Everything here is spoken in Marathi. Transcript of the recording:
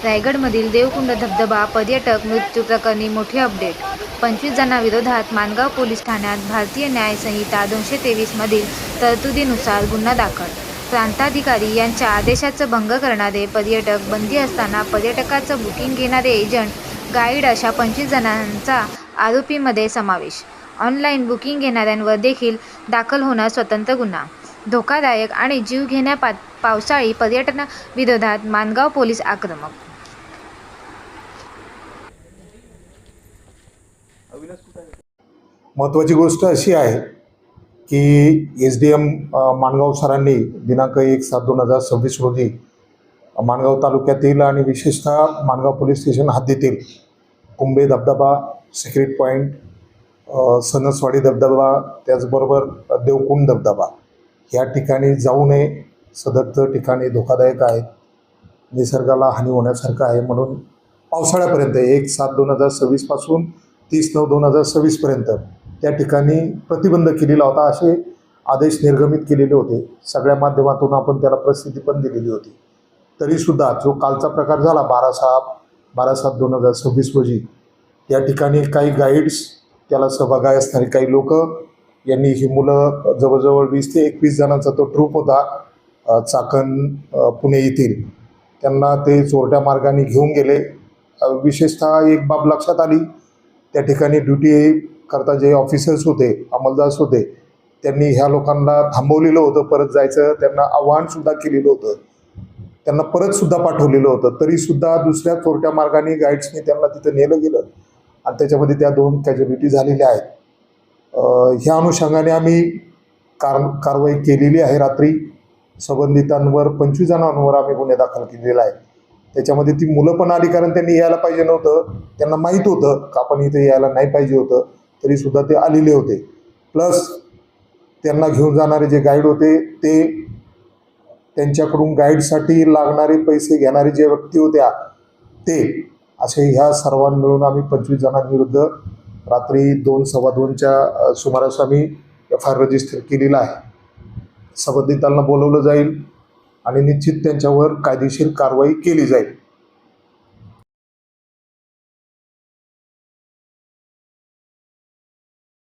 रायगडमधील देवकुंड धबधबा पर्यटक मृत्यू प्रकरणी मोठी अपडेट. 25 जणांविरोधात माणगाव पोलीस ठाण्यात भारतीय न्याय संहिता 223 मधील तरतुदीनुसार गुन्हा दाखल. प्रांताधिकारी यांच्या आदेशाचा भंग करणारे पर्यटक, बंदी असताना पर्यटकाचं बुकिंग घेणारे एजंट, गाईड अशा 25 जणांचा आरोपींमध्ये समावेश. ऑनलाईन बुकिंग घेणाऱ्यांवर देखील दाखल होणार स्वतंत्र गुन्हा. धोकादायक आणि जीवघेण्या पावसाळी पर्यटनाविरोधात माणगाव पोलीस आक्रमक. महत्त्वाची गोष्ट अशी आहे की SDM माणगाव सरांनी दिनांक 1/7/2026 रोजी माणगाव तालुक्यातील आणि विशेषतः माणगाव पोलीस स्टेशन हद्दीतील कुंभे धबधबा, सिक्रेट पॉईंट, सणसवाडी धबधबा, त्याचबरोबर देवकुंड धबधबा या ठिकाणी जाऊ नये. सदरचं ठिकाणी धोकादायक आहे, निसर्गाला हानी होण्यासारखं आहे. म्हणून पावसाळ्यापर्यंत 1/7/2026 पासून 30/9/2026 पर्यंत त्या ठिकाणी प्रतिबंध केलेला होता. असे आदेश निर्गमित केलेले होते. सगळ्या माध्यमातून आपण त्याला प्रसिद्धी पण दिलेली होती. तरीसुद्धा जो कालचा प्रकार झाला 12/7/2026 रोजी, त्या ठिकाणी काही गाईड्स, त्याला सहभागी असणारी काही लोक यांनी ही मुलं, जवळजवळ 20 ते 21 जणांचा तो ट्रूप होता, चाकण पुणे येथील, त्यांना ते चोरट्या मार्गाने घेऊन गेले. विशेषतः एक बाब लक्षात आली, त्या ठिकाणी ड्युटी करता जे ऑफिसर्स होते, अंमलदार होते, त्यांनी ह्या लोकांना थांबवलेलं होतं. परत जायचं त्यांना आव्हानसुद्धा केलेलं होतं, त्यांना परतसुद्धा पाठवलेलं होतं. तरीसुद्धा दुसऱ्या चोरट्या मार्गाने गाईड्सने त्यांना तिथं नेलं गेलं आणि त्याच्यामध्ये त्या 2 कॅज्युलिटी झालेल्या आहेत. ह्या अनुषंगाने आम्ही कारवाई केलेली आहे. रात्री संबंधितांवर 25 जणांवर आम्ही गुन्हे दाखल केलेला आहे. त्याच्यामध्ये ती मुलं पण आली, कारण त्यांनी यायला पाहिजे नव्हतं, त्यांना माहीत होतं का आपण इथे यायला नाही पाहिजे होतं, तरीसुद्धा ते आलेले होते. प्लस त्यांना घेऊन जाणारे जे गाईड होते ते, त्यांच्याकडून गाईडसाठी लागणारे पैसे घेणारे जे व्यक्ती होत्या ते, असे ह्या सर्वांना मिळून आम्ही 25 जणांविरुद्ध रात्री 2-2:15च्या सुमारास आम्ही FIR रजिस्टर केलेला आहे. संबंधितांना बोलवलं जाईल आणि निश्चित त्यांच्यावर कायदेशीर कारवाई केली जाईल.